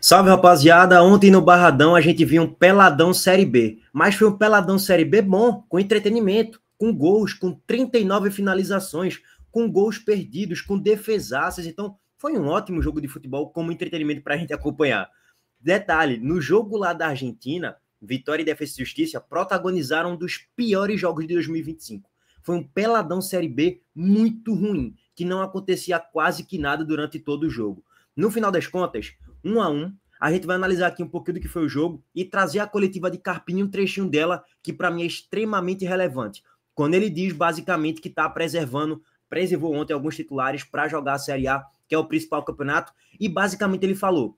Salve, rapaziada. Ontem no Barradão a gente viu um peladão Série B. Mas foi um peladão Série B bom, com entretenimento, com gols, com 39 finalizações, com gols perdidos, com defesaças. Então, foi um ótimo jogo de futebol como entretenimento para a gente acompanhar. Detalhe, no jogo lá da Argentina, Vitória e Defesa e Justiça protagonizaram um dos piores jogos de 2025. Foi um peladão Série B muito ruim, que não acontecia quase que nada durante todo o jogo. No final das contas, 1-1, a gente vai analisar aqui um pouquinho do que foi o jogo e trazer a coletiva de Carpini, um trechinho dela que para mim é extremamente relevante. Quando ele diz basicamente que está preservou ontem alguns titulares para jogar a Série A, que é o principal campeonato, e basicamente ele falou,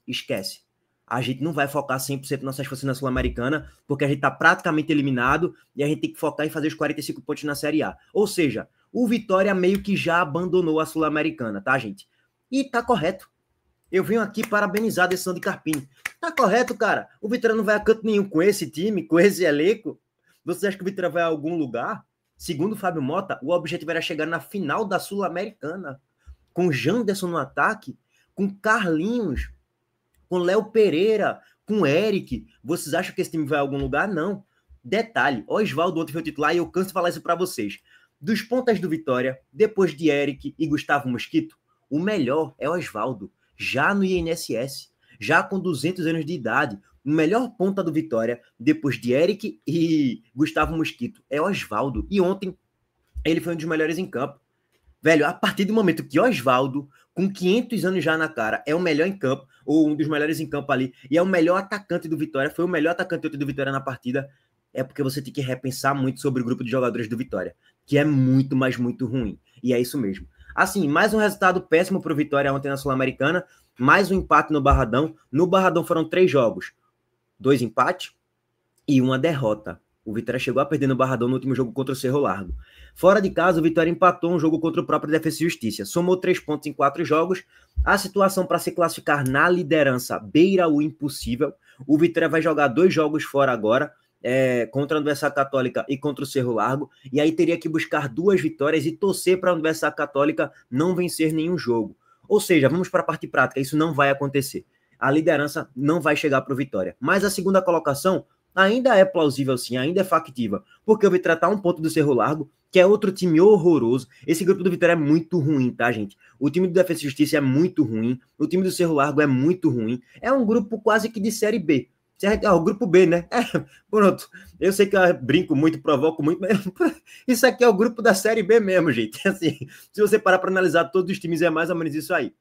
esquece, a gente não vai focar 100% nossas forças na Sul-Americana, porque a gente está praticamente eliminado e a gente tem que focar em fazer os 45 pontos na Série A. Ou seja, o Vitória meio que já abandonou a Sul-Americana, tá, gente? E tá correto. Eu venho aqui parabenizar a decisão de Carpini. Tá correto, cara. O Vitória não vai a canto nenhum com esse time, com esse elenco. Vocês acham que o Vitória vai a algum lugar? Segundo o Fábio Mota, o objetivo era chegar na final da Sul-Americana. Com Janderson no ataque, com Carlinhos, com Léo Pereira, com Eric. Vocês acham que esse time vai a algum lugar? Não. Detalhe, Osvaldo ontem foi o titular e eu canso de falar isso para vocês. Dos pontas do Vitória, depois de Eric e Gustavo Mosquito, o melhor é Osvaldo, já no INSS, já com 200 anos de idade. O melhor ponta do Vitória, depois de Eric e Gustavo Mosquito, é Osvaldo. E ontem, ele foi um dos melhores em campo. Velho, a partir do momento que Osvaldo, com 500 anos já na cara, é o melhor em campo, ou um dos melhores em campo ali, e é o melhor atacante do Vitória, foi o melhor atacante do Vitória na partida, é porque você tem que repensar muito sobre o grupo de jogadores do Vitória, que é muito, mas muito ruim. E é isso mesmo. Assim, mais um resultado péssimo para o Vitória ontem na Sul-Americana, mais um empate no Barradão. No Barradão foram 3 jogos, 2 empates e 1 derrota. O Vitória chegou a perder no Barradão no último jogo contra o Cerro Largo. Fora de casa, o Vitória empatou um jogo contra o próprio Defesa e Justiça. Somou 3 pontos em 4 jogos. A situação para se classificar na liderança beira o impossível. O Vitória vai jogar 2 jogos fora agora, contra a Universidade Católica e contra o Cerro Largo, e aí teria que buscar 2 vitórias e torcer para a Universidade Católica não vencer nenhum jogo. Ou seja, vamos para a parte prática, isso não vai acontecer. A liderança não vai chegar para o Vitória. Mas a segunda colocação ainda é plausível sim, ainda é factível, porque o Vitória está 1 ponto do Cerro Largo, que é outro time horroroso. Esse grupo do Vitória é muito ruim, tá, gente? O time do Defesa e Justiça é muito ruim, o time do Cerro Largo é muito ruim. É um grupo quase que de Série B. O grupo B, né? Pronto. Eu sei que eu brinco muito, provoco muito, mas isso aqui é o grupo da Série B mesmo, gente. Assim, se você parar para analisar todos os times, é mais ou menos isso aí.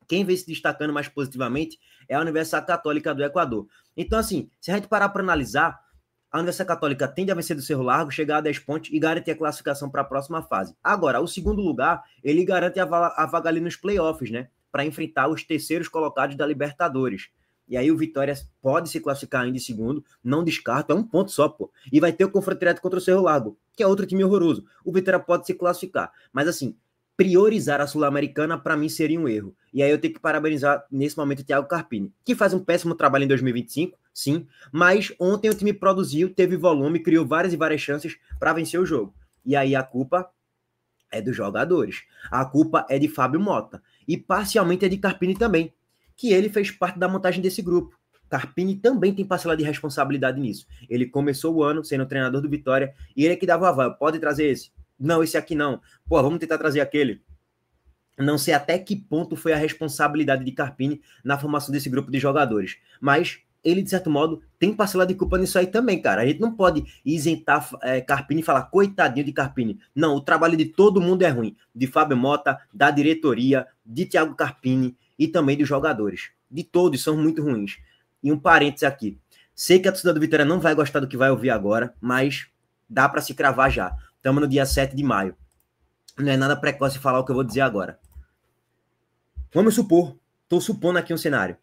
Quem vem se destacando mais positivamente é a Universidade Católica do Equador. Então, assim, se a gente parar para analisar, a Universidade Católica tende a vencer do Cerro Largo, chegar a 10 pontos e garantir a classificação para a próxima fase. Agora, o segundo lugar, ele garante a vaga ali nos playoffs, né? Para enfrentar os terceiros colocados da Libertadores. E aí o Vitória pode se classificar ainda em segundo, não descarto, é 1 ponto só, pô. E vai ter o confronto direto contra o Cerro Largo, que é outro time horroroso. O Vitória pode se classificar. Mas assim, priorizar a Sul-Americana para mim seria um erro. E aí eu tenho que parabenizar nesse momento o Thiago Carpini, que faz um péssimo trabalho em 2025, sim, mas ontem o time produziu, teve volume, criou várias e várias chances para vencer o jogo. E aí a culpa é dos jogadores. A culpa é de Fábio Mota. E parcialmente é de Carpini também, que ele fez parte da montagem desse grupo. Carpini também tem parcela de responsabilidade nisso. Ele começou o ano sendo treinador do Vitória e ele é que dava o aval. Pode trazer esse? Não, esse aqui não. Pô, vamos tentar trazer aquele. Não sei até que ponto foi a responsabilidade de Carpini na formação desse grupo de jogadores. Mas ele, de certo modo, tem parcela de culpa nisso aí também, cara. A gente não pode isentar Carpini e falar, coitadinho de Carpini. Não, o trabalho de todo mundo é ruim. De Fábio Mota, da diretoria, de Thiago Carpini e também dos jogadores. De todos, são muito ruins. E um parênteses aqui. Sei que a torcida do Vitória não vai gostar do que vai ouvir agora, mas dá para se cravar já. Estamos no dia 7 de maio. Não é nada precoce falar o que eu vou dizer agora. Vamos supor, estou supondo aqui um cenário,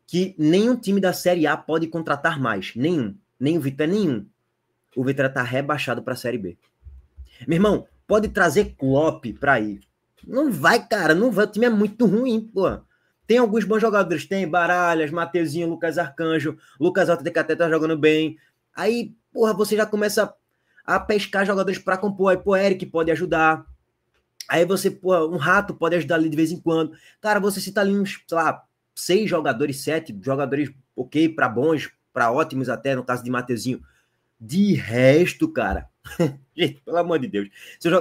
que nenhum time da Série A pode contratar mais. Nenhum. Nem o Vitória, nenhum. O Vitória está rebaixado para a Série B. Meu irmão, pode trazer Klopp para ir. Não vai, cara, não vai. O time é muito ruim, pô. Tem alguns bons jogadores, tem Baralhas, Mateuzinho, Lucas Arcanjo, Lucas Alto de até tá jogando bem. Aí, porra, você já começa a pescar jogadores para compor. Aí, pô, Eric pode ajudar. Aí você, pô, um Rato pode ajudar ali de vez em quando. Cara, você cita ali uns, sei lá, 6 jogadores, 7 jogadores ok para bons, para ótimos até, no caso de Mateuzinho. De resto, cara, gente, pelo amor de Deus,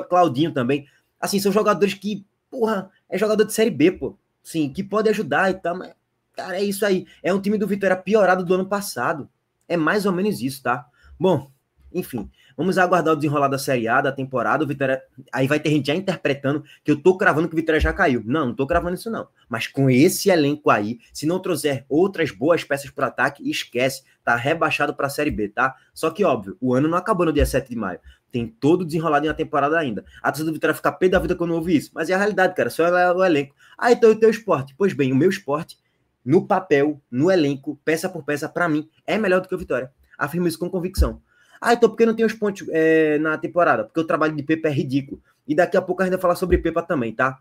Claudinho também, assim, são jogadores que, porra, é jogador de Série B, pô, sim, que pode ajudar e tal, mas, cara, é isso aí, é um time do Vitória piorado do ano passado, é mais ou menos isso, tá? Bom, enfim, vamos aguardar o desenrolar da Série A, da temporada, o Vitória, aí vai ter gente já interpretando que eu tô cravando que o Vitória já caiu. Não tô cravando isso não, mas com esse elenco aí, se não trouxer outras boas peças pro ataque, esquece, tá rebaixado pra Série B, tá? Só que, óbvio, o ano não acabou no dia 7 de maio, tem todo desenrolado em uma temporada ainda. A torcida do Vitória fica pé da vida quando ouve isso, mas é a realidade, cara, só é o elenco. Ah, então o teu esporte. Pois bem, o meu esporte, no papel, no elenco, peça por peça, pra mim, é melhor do que o Vitória. Afirmo isso com convicção. Ah, então por que não tem os pontos na temporada? Porque o trabalho de Pepa é ridículo. E daqui a pouco a gente vai falar sobre Pepa também, tá?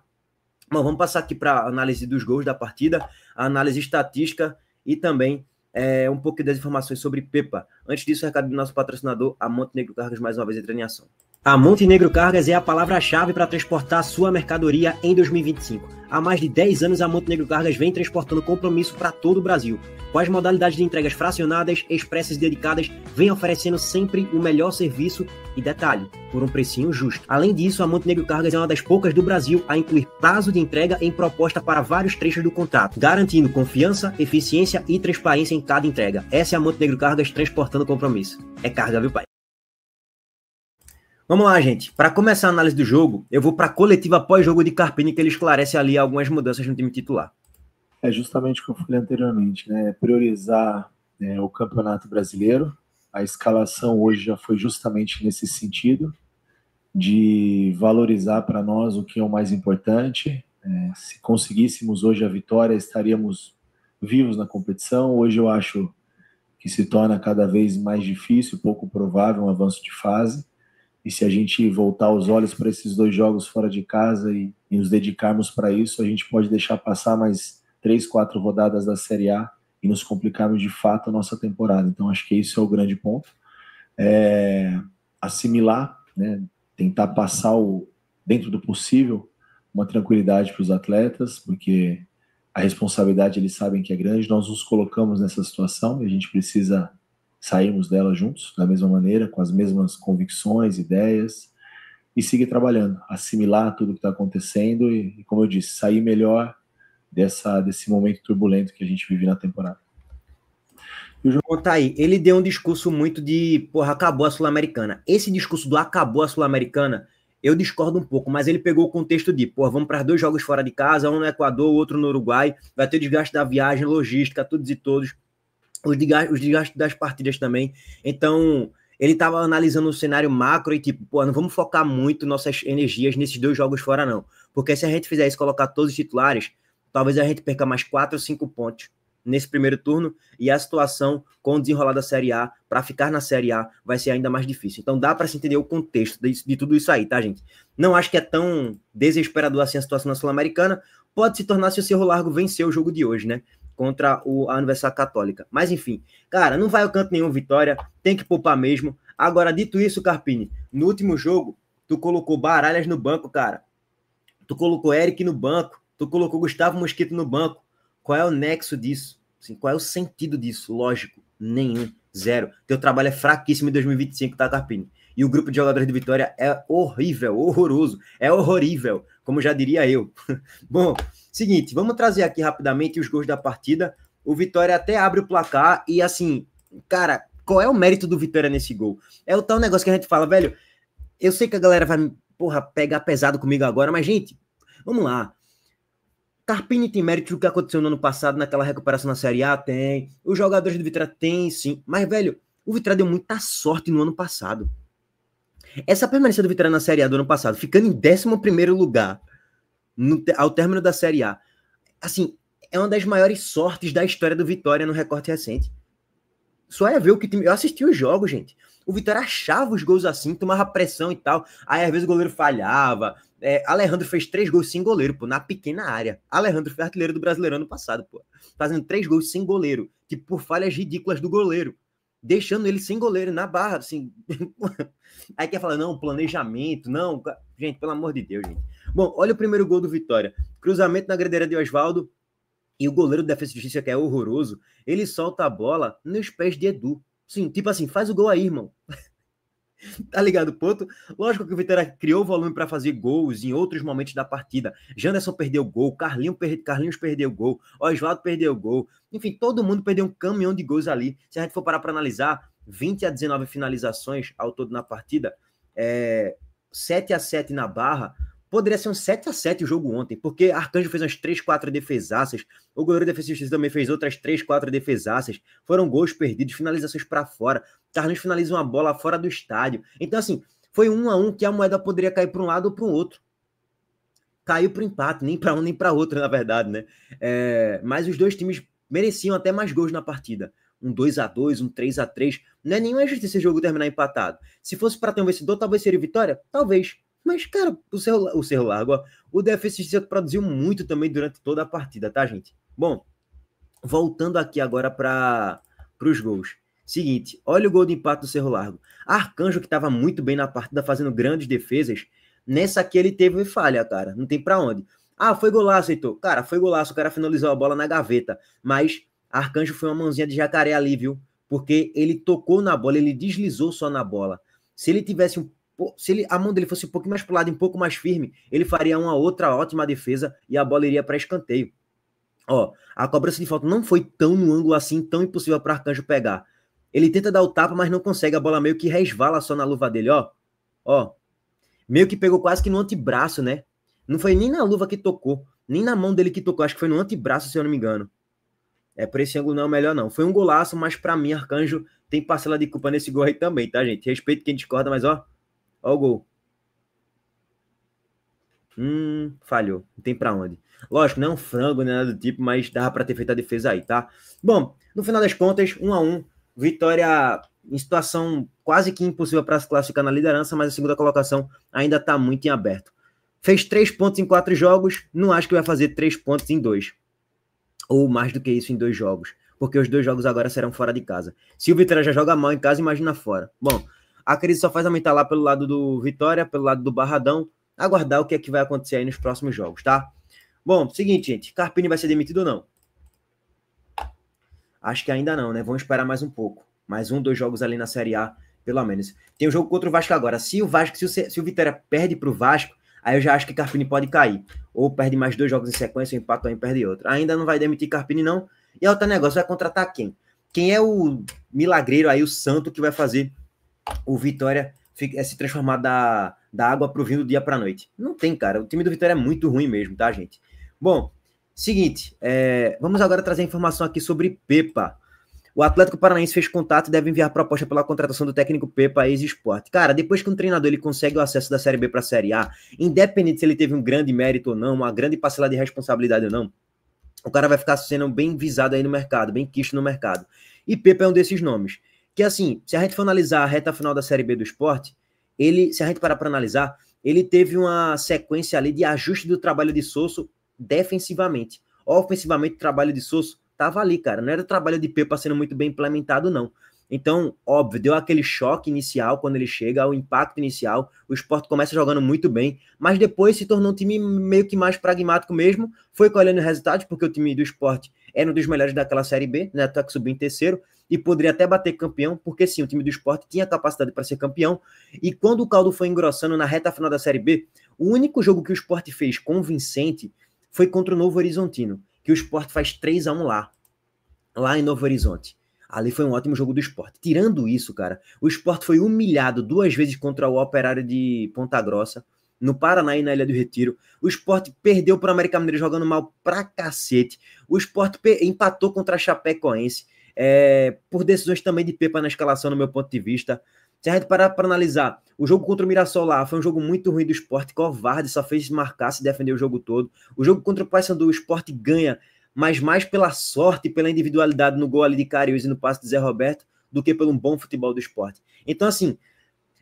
Bom, vamos passar aqui para a análise dos gols da partida, a análise estatística e também um pouco das informações sobre Pepa. Antes disso, o recado do nosso patrocinador, a Montenegro Cargas, mais uma vez entrando em ação. A Montenegro Cargas é a palavra-chave para transportar sua mercadoria em 2025. Há mais de 10 anos, a Montenegro Cargas vem transportando compromisso para todo o Brasil. Com as modalidades de entregas fracionadas, expressas e dedicadas, vem oferecendo sempre o melhor serviço e detalhe, por um precinho justo. Além disso, a Montenegro Cargas é uma das poucas do Brasil a incluir prazo de entrega em proposta para vários trechos do contrato, garantindo confiança, eficiência e transparência em cada entrega. Essa é a Montenegro Cargas transportando compromisso. É carga, viu, pai? Vamos lá, gente. Para começar a análise do jogo, eu vou para a coletiva pós-jogo de Carpini, que ele esclarece ali algumas mudanças no time titular. É justamente o que eu falei anteriormente, né? Priorizar o Campeonato Brasileiro. A escalação hoje já foi justamente nesse sentido, de valorizar para nós o que é o mais importante. Se conseguíssemos hoje a vitória, estaríamos vivos na competição. Hoje eu acho que se torna cada vez mais difícil, pouco provável um avanço de fase. E se a gente voltar os olhos para esses 2 jogos fora de casa e nos dedicarmos para isso, a gente pode deixar passar mais 3, 4 rodadas da Série A e nos complicarmos de fato a nossa temporada. Então acho que isso é o grande ponto. Assimilar, né, tentar passar dentro do possível uma tranquilidade para os atletas, porque a responsabilidade eles sabem que é grande, nós nos colocamos nessa situação e a gente precisa sairmos dela juntos, da mesma maneira, com as mesmas convicções, ideias, e seguir trabalhando, assimilar tudo que está acontecendo e, como eu disse, sair melhor desse momento turbulento que a gente vive na temporada. Bom, tá aí, ele deu um discurso muito de, porra, acabou a Sul-Americana. Esse discurso do acabou a Sul-Americana, eu discordo um pouco, mas ele pegou o contexto de, porra, vamos para 2 jogos fora de casa, um no Equador, outro no Uruguai, vai ter o desgaste da viagem, logística, todos e todos, os desgastes das partidas também. Então, ele estava analisando o cenário macro e tipo, pô, não vamos focar muito nossas energias nesses 2 jogos fora, não. Porque se a gente fizer isso, colocar todos os titulares, talvez a gente perca mais 4 ou 5 pontos nesse primeiro turno e a situação com o desenrolar da Série A, para ficar na Série A, vai ser ainda mais difícil. Então dá para se entender o contexto de tudo isso aí, tá, gente? Não acho que é tão desesperador assim a situação na Sul-Americana. Pode se tornar se o Cerro Largo vencer o jogo de hoje, né? Contra a Universidade Católica. Mas enfim, cara, não vai ao canto nenhum, Vitória, tem que poupar mesmo. Agora, dito isso, Carpini, no último jogo, tu colocou Baralhas no banco, cara. Tu colocou Eric no banco, tu colocou Gustavo Mosquito no banco. Qual é o nexo disso? Assim, qual é o sentido disso? Lógico, nenhum, zero. Teu trabalho é fraquíssimo em 2025, tá, Carpini? E o grupo de jogadores de Vitória é horrível, horroroso, é horrorível, como já diria eu. Bom, seguinte, vamos trazer aqui rapidamente os gols da partida. O Vitória até abre o placar e, assim, cara, qual é o mérito do Vitória nesse gol? É o tal negócio que a gente fala, velho, eu sei que a galera vai, porra, pegar pesado comigo agora, mas, gente, vamos lá. Carpini tem mérito do que aconteceu no ano passado, naquela recuperação na Série A? Tem. Os jogadores do Vitória tem, sim. Mas, velho, o Vitória deu muita sorte no ano passado. Essa permanência do Vitória na Série A do ano passado, ficando em 11º lugar ao término da Série A, assim, é uma das maiores sortes da história do Vitória no recorte recente. Só é ver o que time... Eu assisti os jogos, gente. O Vitória achava os gols assim, tomava pressão e tal. Aí, às vezes, o goleiro falhava. Alejandro fez 3 gols sem goleiro, pô, na pequena área. Alejandro foi artilheiro do Brasileirão ano passado, pô. Fazendo 3 gols sem goleiro. Tipo, por falhas ridículas do goleiro. Deixando ele sem goleiro, na barra, assim. Aí quer falar, não, planejamento, não. Gente, pelo amor de Deus, gente. Bom, olha o primeiro gol do Vitória. Cruzamento na gradeira de Osvaldo. E o goleiro do Defesa e Justiça, que é horroroso, ele solta a bola nos pés de Edu. Sim, tipo assim, faz o gol aí, irmão. Tá ligado, ponto? Lógico que o Vitória criou volume para fazer gols em outros momentos da partida. Janderson perdeu gol, Carlinhos perdeu gol, Oswaldo perdeu gol. Enfim, todo mundo perdeu um caminhão de gols ali. Se a gente for parar para analisar, 20 a 19 finalizações ao todo na partida, 7 a 7 na Barra. Poderia ser um 7 a 7 o jogo ontem, porque Arcanjo fez umas 3, 4 defesaças, o goleiro Defesa e Justiça também fez outras 3, 4 defesaças, foram gols perdidos, finalizações para fora, Carlinhos finaliza uma bola fora do estádio. Então, assim, foi 1-1 que a moeda poderia cair para um lado ou para o outro. Caiu para o empate, nem para um nem para outro, na verdade, né? Mas os dois times mereciam até mais gols na partida. Um 2-2, um 3-3. Não é nenhuma injustiça esse jogo terminar empatado. Se fosse para ter um vencedor, talvez seria Vitória? Talvez. Mas, cara, o Cerro Largo, ó, o Defesa e Justiça produziu muito também durante toda a partida, tá, gente? Bom, voltando aqui agora para os gols. Seguinte, olha o gol de empate do Cerro Largo. Arcanjo, que estava muito bem na partida, fazendo grandes defesas, nessa aqui ele teve falha, cara. Não tem pra onde. Ah, foi golaço, Heitor. Cara, foi golaço, o cara finalizou a bola na gaveta. Mas Arcanjo foi uma mãozinha de jacaré ali, viu? Porque ele tocou na bola, ele deslizou só na bola. Se ele tivesse a mão dele fosse um pouquinho mais pro lado, um pouco mais firme, ele faria uma outra ótima defesa e a bola iria para escanteio. Ó, a cobrança de falta não foi tão no ângulo assim, tão impossível para Arcanjo pegar. Ele tenta dar o tapa, mas não consegue. A bola meio que resvala só na luva dele, ó. Ó. Meio que pegou quase que no antebraço, né? Não foi nem na luva que tocou, nem na mão dele que tocou. Acho que foi no antebraço, se eu não me engano. Por esse ângulo não é o melhor, não. Foi um golaço, mas para mim, Arcanjo tem parcela de culpa nesse gol aí também, tá, gente? Respeito quem discorda, mas ó o gol. Falhou. Não tem pra onde. Lógico, não é um frango, nem nada do tipo, mas dava pra ter feito a defesa aí, tá? Bom, no final das contas, 1-1. Vitória em situação quase que impossível para se classificar na liderança, mas a segunda colocação ainda tá muito em aberto. Fez 3 pontos em 4 jogos, não acho que vai fazer 3 pontos em 2. Ou mais do que isso em 2 jogos. Porque os 2 jogos agora serão fora de casa. Se o Vitória já joga mal em casa, imagina fora. Bom, a crise só faz aumentar lá pelo lado do Vitória, pelo lado do Barradão. Aguardar o que é que vai acontecer aí nos próximos jogos, tá? Bom, seguinte, gente. Carpini vai ser demitido ou não? Acho que ainda não, né? Vamos esperar mais um pouco. Mais 1, 2 jogos ali na Série A, pelo menos. Tem um jogo contra o Vasco agora. Se o Vitória perde pro Vasco, aí eu já acho que Carpini pode cair. Ou perde mais 2 jogos em sequência, ou empata, ou perde outro. Ainda não vai demitir Carpini, não. E outro negócio, vai contratar quem? Quem é o milagreiro aí, o santo, que vai fazer o Vitória se transformar da água pro vinho do dia pra noite? Não tem, cara. O time do Vitória é muito ruim mesmo, tá, gente? Bom, seguinte, vamos agora trazer informação aqui sobre Pepa. O Atlético Paranaense fez contato e deve enviar proposta pela contratação do técnico Pepa ex-Sport. Cara, depois que um treinador ele consegue o acesso da Série B para a Série A, independente se ele teve um grande mérito ou não, uma grande parcela de responsabilidade ou não, o cara vai ficar sendo bem visado aí no mercado, bem quisto no mercado. E Pepa é um desses nomes. Que assim, se a gente for analisar a reta final da Série B do Sport, se a gente parar para analisar, ele teve uma sequência ali de ajuste do trabalho de Sosso defensivamente. Ofensivamente, o trabalho de Sosso tava ali, cara. Não era o trabalho de Pepa sendo muito bem implementado, não. Então, óbvio, deu aquele choque inicial quando ele chega, o impacto inicial, o Sport começa jogando muito bem, mas depois se tornou um time meio que mais pragmático mesmo, foi colhendo resultados, porque o time do Sport era um dos melhores daquela Série B, né, até que subiu em terceiro, e poderia até bater campeão, porque sim, o time do Sport tinha capacidade para ser campeão, e quando o caldo foi engrossando na reta final da Série B, o único jogo que o Sport fez convincente foi contra o Novo Horizontino, que o Sport faz 3-1 lá em Novo Horizonte. Ali foi um ótimo jogo do Sport. Tirando isso, cara, o Sport foi humilhado 2 vezes contra o Operário de Ponta Grossa, no Paraná e na Ilha do Retiro. O Sport perdeu para o América Mineiro jogando mal pra cacete. O Sport empatou contra a Chapecoense, por decisões também de Pepa na escalação, no meu ponto de vista. Se a gente parar para analisar, o jogo contra o Mirassol lá foi um jogo muito ruim do Sport, covarde, só fez marcar, se defender o jogo todo. O jogo contra o Paysandu, o Sport ganha, mas mais pela sorte e pela individualidade no gol ali de Cariús e no passe de Zé Roberto, do que pelo bom futebol do Sport. Então, assim,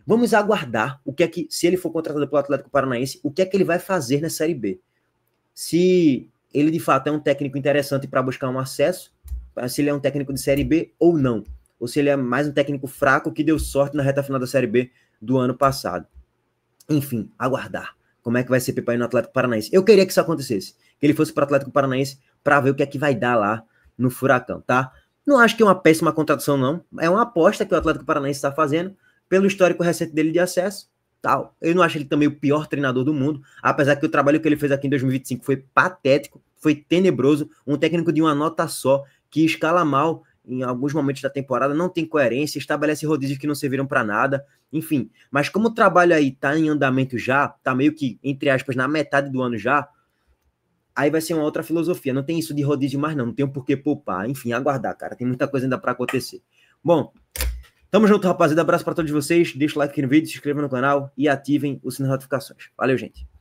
vamos aguardar o que é que, se ele for contratado pelo Atlético Paranaense, o que é que ele vai fazer na Série B. Se ele, de fato, é um técnico interessante para buscar um acesso, se ele é um técnico de Série B ou não. Ou se ele é mais um técnico fraco que deu sorte na reta final da Série B do ano passado. Enfim, aguardar. como é que vai ser Pepa no Atlético Paranaense. Eu queria que isso acontecesse, que ele fosse para o Atlético Paranaense para ver o que é que vai dar lá no Furacão, tá? Não acho que é uma péssima contratação, não. É uma aposta que o Atlético Paranaense está fazendo pelo histórico recente dele de acesso. Tal. Eu não acho ele também o pior treinador do mundo, apesar que o trabalho que ele fez aqui em 2025 foi patético, foi tenebroso, um técnico de uma nota só, que escala mal em alguns momentos da temporada, não tem coerência, estabelece rodízios que não serviram para nada, enfim. Mas como o trabalho aí tá em andamento já, tá meio que, entre aspas, na metade do ano já, aí vai ser uma outra filosofia. Não tem isso de rodízio mais não tem um porquê poupar. Enfim, aguardar, cara. Tem muita coisa ainda para acontecer. Bom, tamo junto, rapaziada. Abraço para todos vocês. Deixa o like aqui no vídeo, se inscreva no canal e ativem o sininho de notificações. Valeu, gente.